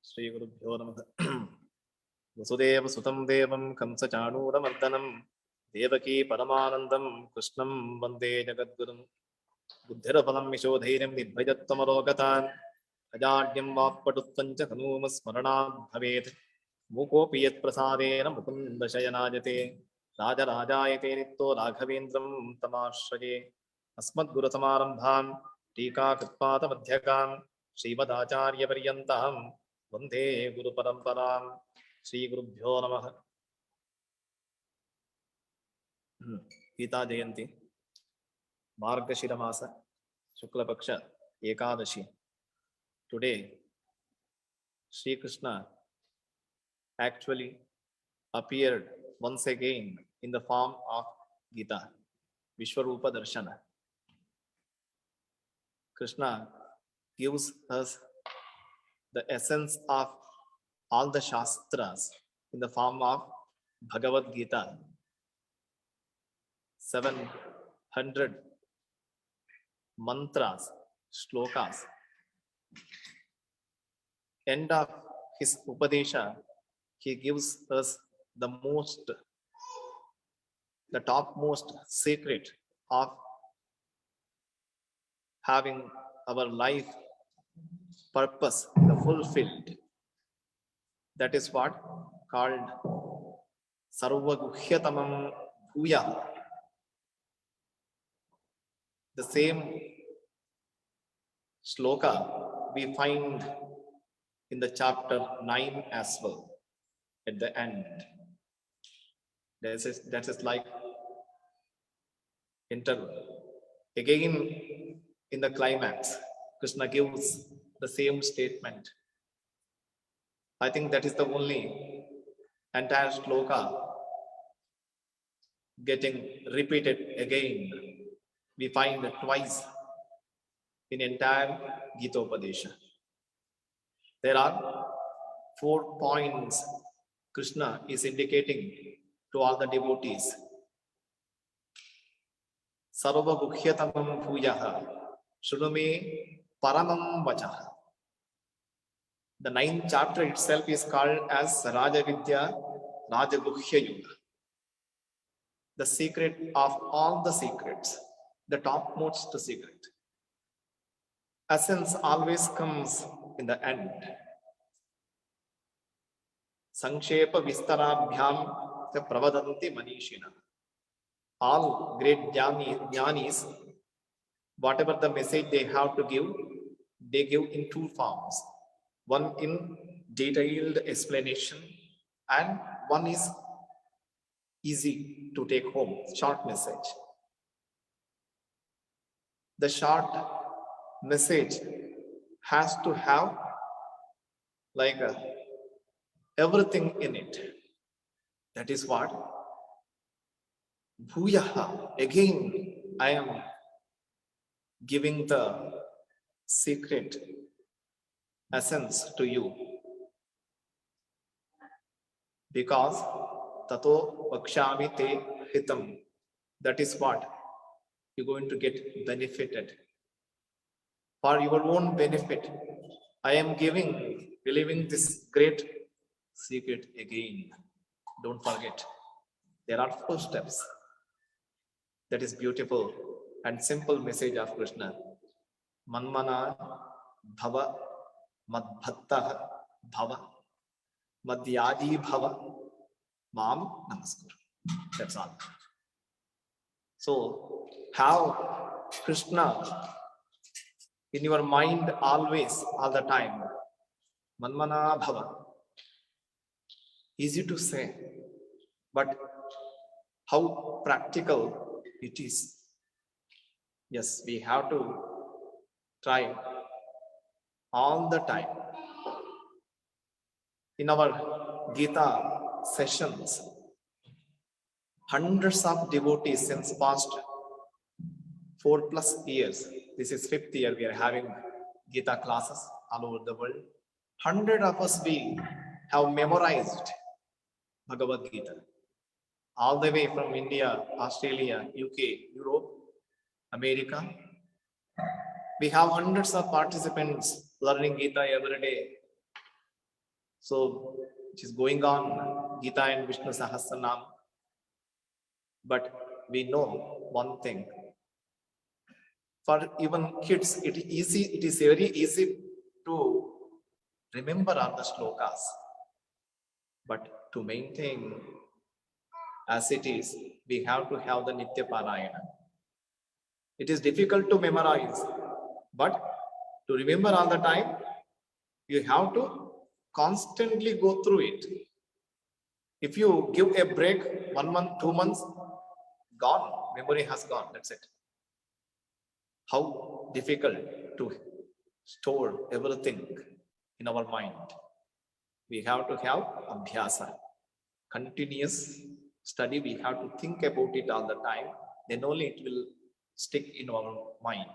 Shri Guru Bhyo Namaha. Vasudeva Sutam Devam Kamsa Chanuramardanam Devaki Paramanandam Krishnam Vande Jagadgurum Buddhirapalam Mishodhairam Nidbhajatvamarogatan Ajadyam Vapatuttancha Hanumas Smaranad Bhavet Mukopi Yat Prasadena Mukunda Shayanajate Raja Rajayate Nitto Raghavendram Tamashraye Asmad Guru Samarambham Tika Katpata Madhyakam श्रीमदाचार्यपर्यन्तं वन्दे गुरुपरम्परां श्रीगुरुभ्यो नमः. गीता जयंती मार्गशीर मास शुक्ल पक्ष Ekadashi. Today Sri Krishna actually appeared once again in the form of Gita, Vishwarupa Darshana. Krishna gives us the essence of all the Shastras in the form of Bhagavad Gita. 700 mantras, shlokas. End of his Upadesha, he gives us the topmost secret of having our life purpose fulfilled. That is what called Sarvaguhyatamam Bhuya. The same shloka we find in the chapter 9 as well at the end. That is like interval. Again, in the climax, Krishna gives the same statement. I think that is the only entire shloka getting repeated again. We find it twice in entire Gita Upadesha. There are 4 points Krishna is indicating to all the devotees. Sarva Guhyatamam Bhuyaha Shunume Paramam Vachaha. The 9th chapter itself is called as Raja Vidya Raja Guhya Yuga. The secret of all the secrets, the topmost secret. Essence always comes in the end. Sankshepa Vistarabhyam Pravadanti Manishina. All great jnanis, whatever the message they have to give, they give in 2 forms. One in detailed explanation and one is easy to take home, short message. The short message has to have like everything in it. That is what Bhuyaha. Again, I am giving the secret essence to you. Because Tato Vakshami Te Hitam. That is what you're going to get benefited. For your own benefit, I am believing this great secret again. Don't forget, there are 4 steps. That is beautiful and simple message of Krishna. Manmana Bhava Madbhatta Bhava Madhyadi Bhava Mam Namaskar. That's all. So, have Krishna in your mind always, all the time. Manmana Bhava. Easy to say, but how practical it is. Yes, we have to try all the time. In our Gita sessions, hundreds of devotees since past 4+ years. This is 5th year we are having Gita classes all over the world. 100 of us we have memorized Bhagavad Gita. All the way from India, Australia, UK, Europe, America. We have hundreds of participants learning Gita every day. So which is going on Gita and Vishnu Sahasranam. But we know one thing. For even kids, it is very easy to remember all the shlokas. But to maintain as it is, we have to have the Nitya Parayana. It is difficult to memorize, but to remember all the time, you have to constantly go through it. If you give a break 1 month, 2 months, gone, memory has gone, that's it. How difficult to store everything in our mind. We have to have abhyasa, continuous study. We have to think about it all the time. Then only it will stick in our mind.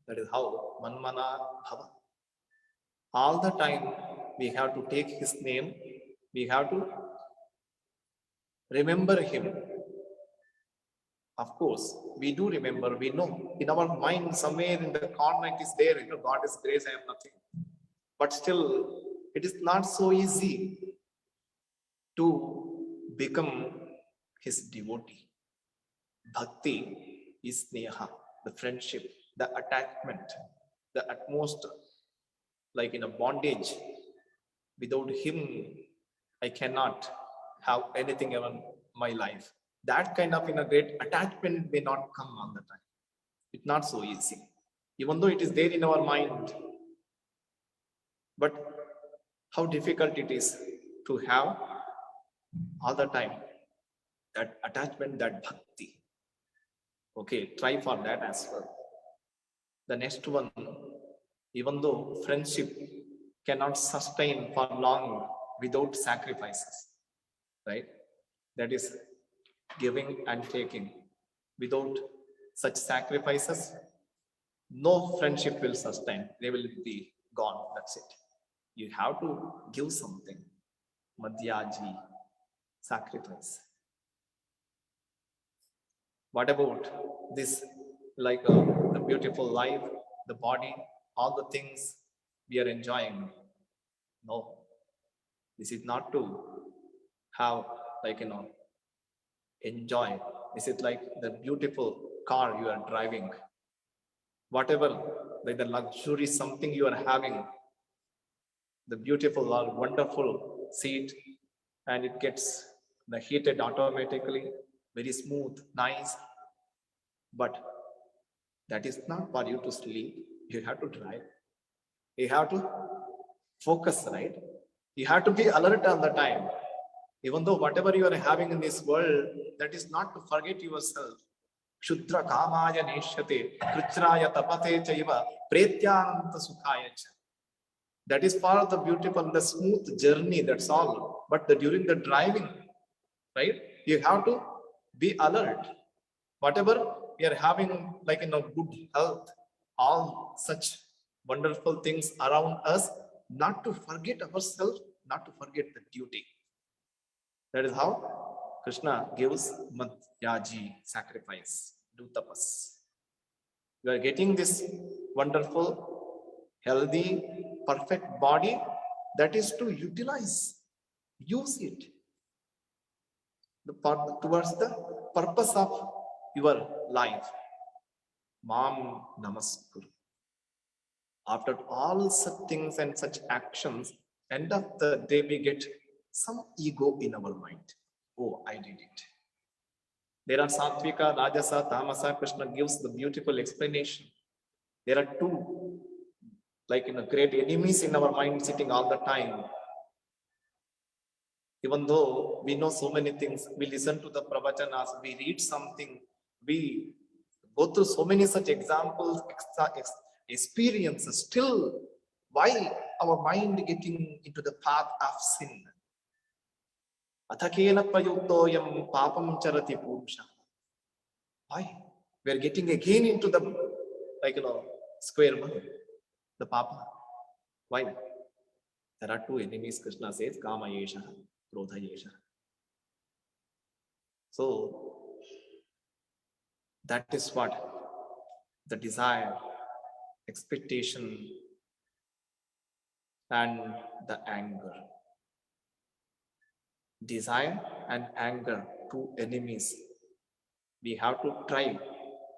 That is how manmana bhava. All the time we have to take his name. We have to remember him. Of course, we do remember, we know in our mind somewhere in the corner it is there, God is grace, I am nothing. But still, it is not so easy to become his devotee. Bhakti is sneha, the friendship, the attachment, the utmost, like in a bondage. Without him, I cannot have anything in my life. That kind of great attachment may not come all the time. It's not so easy, even though it is there in our mind. But how difficult it is to have all the time that attachment, that bhakti. Okay, try for that as well. The next one, even though friendship cannot sustain for long without sacrifices, right? That is giving and taking. Without such sacrifices, no friendship will sustain. They will be gone. That's it. You have to give something. Madhyaji, sacrifice. What about this? Like the beautiful life, the body, all the things we are enjoying. No, this is not to have enjoy. This is like the beautiful car you are driving. Whatever, like the luxury something you are having, the beautiful or wonderful seat, and it gets the heated automatically, very smooth, nice. But that is not for you to sleep. You have to drive. You have to focus, right? You have to be alert all the time. Even though whatever you are having in this world, that is not to forget yourself. Kshudra kamaya neshyate, kruchraya tapate chaiva, pretyananta sukhaya cha. That is part of the beautiful, the smooth journey, that's all. But during the driving, right, you have to be alert. Whatever we are having, good health, all such wonderful things around us, not to forget ourselves, not to forget the duty. That is how Krishna gives Madhyaji, sacrifice, do tapas. You are getting this wonderful, healthy, perfect body, that is to utilize, use it towards the purpose of your life. Mam namaskuru. After all such things and such actions, end of the day we get some ego in our mind. Oh, I did it. There are Sattvika, Rajasa, Tamasa. Krishna gives the beautiful explanation. There are two, great enemies in our mind sitting all the time. Even though we know so many things, we listen to the pravachanas, we read something, we go through so many such examples, experiences, still why our mind getting into the path of sin? Athakena prayuktoyam papam charati purusha. Why? We are getting again into the square one, the papa. Why? There are two enemies, Krishna says, kama yesha, krodha yesha. So that is what the desire, expectation, and the anger. desire and anger, two enemies. We have to try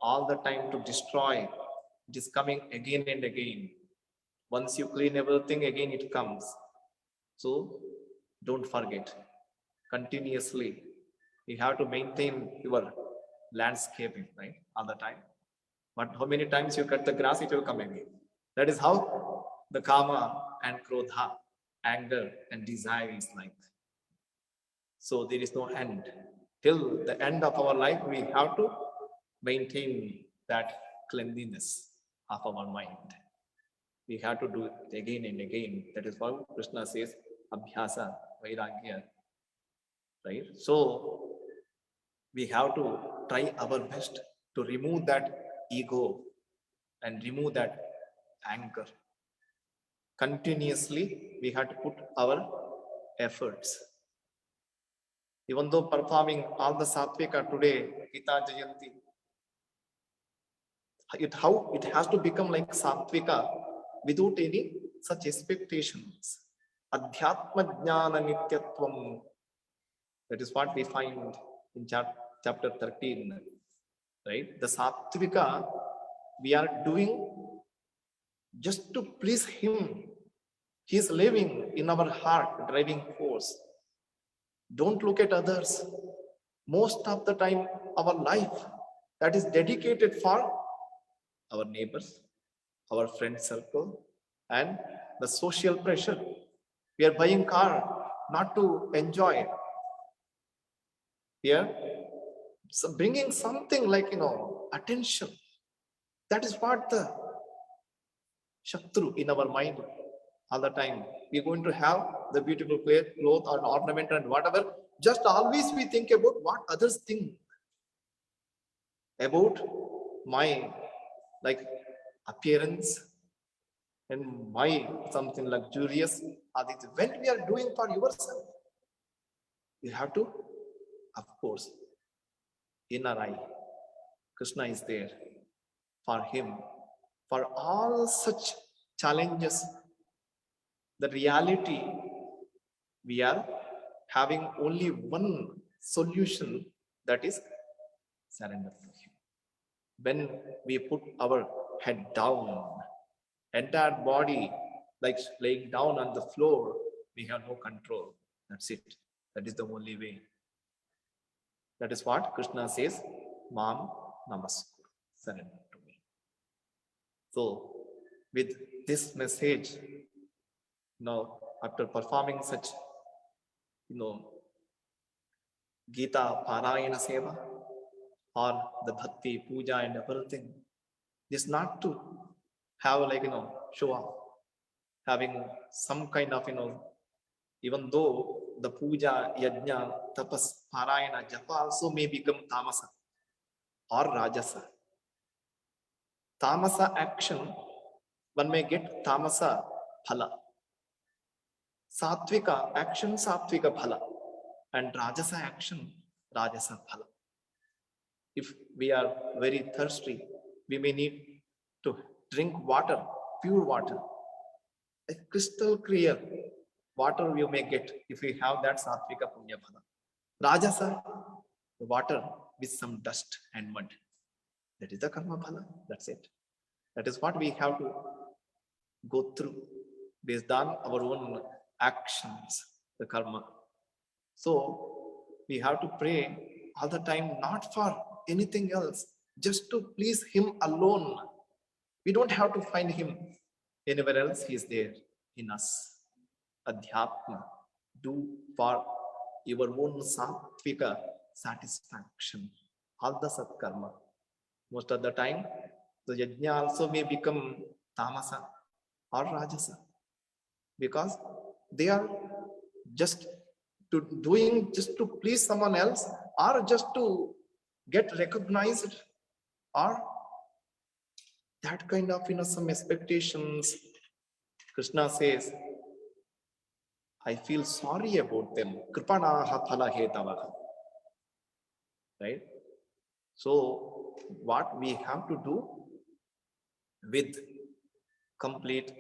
all the time to destroy. It is coming again and again. Once you clean everything, again it comes. So don't forget. Continuously, you have to maintain your landscaping, right? All the time. But how many times you cut the grass, it will come again. That is how the kama and krodha, anger and desire is like. So there is no end. Till the end of our life, we have to maintain that cleanliness of our mind. We have to do it again and again. That is what Krishna says, abhyasa, vairagya. Right? So we have to try our best to remove that ego and remove that anger. Continuously, we have to put our efforts. Even though performing all the Sattvika today, GitaJayanti, it has to become like Sattvika without any such expectations. Adhyatma jnana nityatvam. That is what we find in chapter 13. Right? The Sattvika we are doing just to please him. He is living in our heart, driving force. Don't look at others. Most of the time, our life that is dedicated for our neighbors, our friend circle, and the social pressure. We are buying car not to enjoy. We are bringing something like, attention. That is what the Shatru in our mind all the time. We're going to have the beautiful cloth or ornament and whatever. Just always we think about what others think about my appearance and my something luxurious. When we are doing for yourself, you have to, of course, inner eye. Krishna is there for him. For all such challenges, the reality, we are having only one solution, that is surrender to him. When we put our head down, entire body like laying down on the floor, we have no control. That's it. That is the only way. That is what Krishna says, Mam Namaskar, surrender to me. So with this message, after performing such, Gita Parayana Seva or the Bhakti, Puja and everything, is not to have show off, having some kind of, even though the Puja, Yajna, Tapas, Parayana, Japa also may become Tamasa or Rajasa. Tamasa action, one may get Tamasa Phala. Sattvika action, Sattvika Phala. And Rajasa action, Rajasa Phala. If we are very thirsty, we may need to drink water, pure water, a crystal clear water you may get if we have that Sattvika Punya Phala. Rajasa, the water with some dust and mud. That is the Karma Phala. That's it. That is what we have to go through based on our own actions, the karma. So we have to pray all the time, not for anything else, just to please him alone. We don't have to find him anywhere else. He is there in us. Adhyatma, do for your own sattvika satisfaction, all the satkarma. Most of the time, the yajna also may become tamasa or rajasa, because they are just doing just to please someone else, or just to get recognized, or that kind of some expectations. Krishna says, I feel sorry about them. Kripanaha phala hetavaha. Right? So what we have to do with complete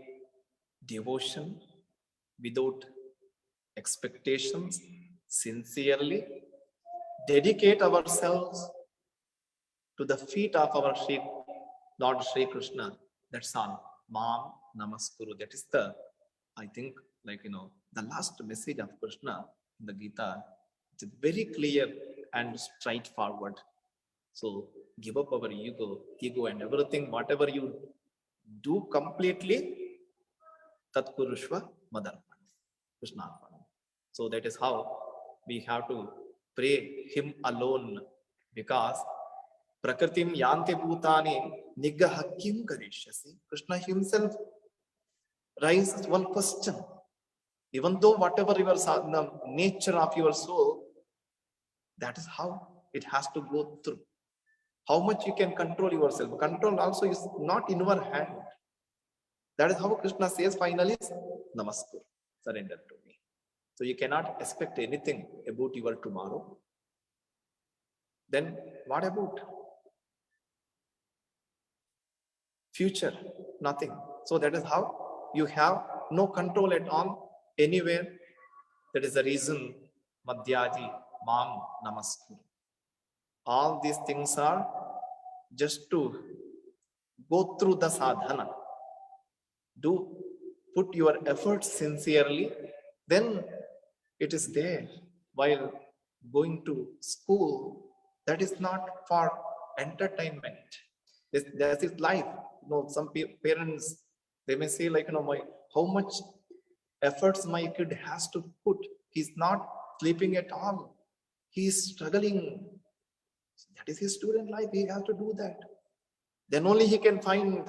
devotion, without expectations, sincerely dedicate ourselves to the feet of our Sri Lord Sri Krishna. That's all. Mam Namaskuru. That is the, I think, the last message of Krishna in the Gita. It's very clear and straightforward. So give up our ego and everything, whatever you do completely, Tat Kurushva Madarpan, Krishnarpan. So that is how we have to pray him alone, because Prakritim Yante Bhutani Nigahakim Karishyasi. Krishna himself raises one question. Even though whatever your the nature of your soul, that is how it has to go through. How much you can control yourself. Control also is not in your hand. That is how Krishna says finally, Namaskar, surrender to me. So you cannot expect anything about your tomorrow. Then what about future? Nothing. So that is how you have no control at all anywhere. That is the reason Madhyaji Mam Namaskar. All these things are just to go through the sadhana. Do put your efforts sincerely, then it is there. While going to school, that is not for entertainment. This is life. Some parents, they may say how much efforts my kid has to put. He's not sleeping at all. He is struggling. That is his student life. He has to do that. Then only he can find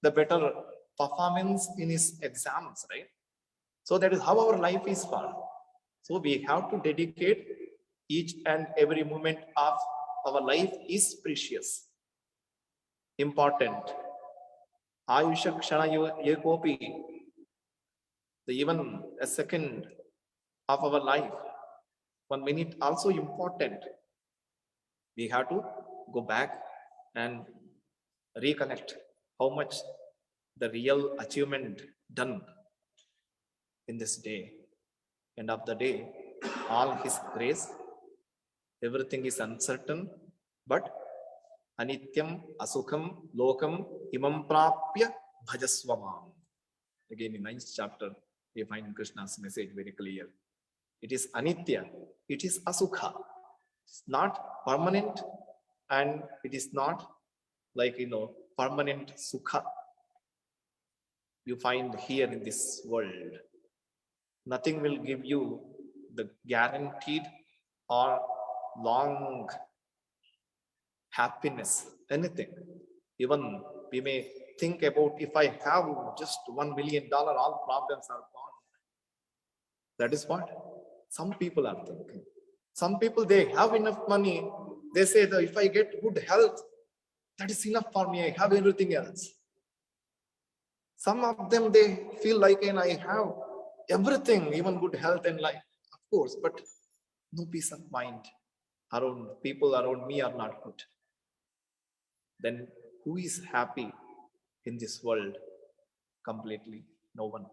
the better performance in his exams, right? So that is how our life is for. So we have to dedicate each and every moment of our life is precious, important. Ayusha Kshana Yekopi, even a second of our life, 1 minute also important. We have to go back and reconnect how much the real achievement done in this day. End of the day, all his grace, everything is uncertain, but Anityam Asukham Lokam Imam Prapya Bhajaswamam. Again, in 9th chapter, we find Krishna's message very clear. It is Anitya, it is Asukha. It's not permanent, and it is not permanent Sukha. You find here in this world. Nothing will give you the guaranteed or long happiness, anything. Even we may think about, if I have just $1 million, all problems are gone. That is what some people are thinking. Some people, they have enough money. They say that if I get good health, that is enough for me. I have everything else. Some of them, they feel like, and I have everything, even good health and life, of course, but no peace of mind. People around me are not good. Then who is happy in this world? Completely no one.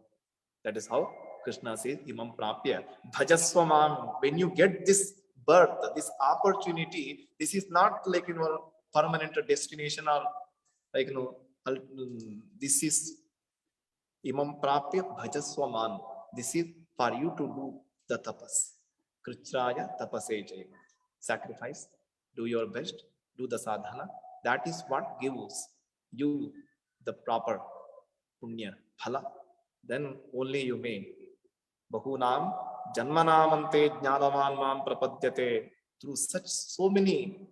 That is how Krishna says, Imam Prapya Bhajaswamam. When you get this birth, this opportunity, this is not like permanent destination, or this is Imam Prapya Bhajaswaman. This is for you to do the tapas. Krichraya tapasejaya. Sacrifice, do your best, do the sadhana. That is what gives you the proper punya phala. Then only you may. Bahunam janmanamante jnanavan mam prapadyate. Through so many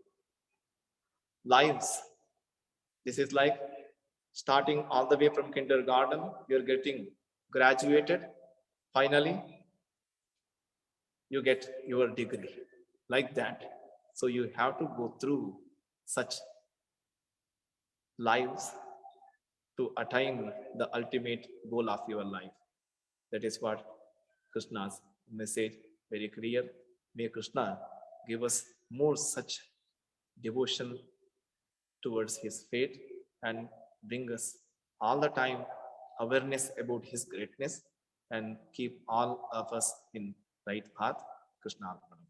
lives. This is like starting all the way from kindergarten, you're getting graduated. Finally, you get your degree. Like that. So you have to go through such lives to attain the ultimate goal of your life. That is what Krishna's message very clear. May Krishna give us more such devotion towards his fate and bring us all the time awareness about his greatness and keep all of us in right path. Krishnarpanam.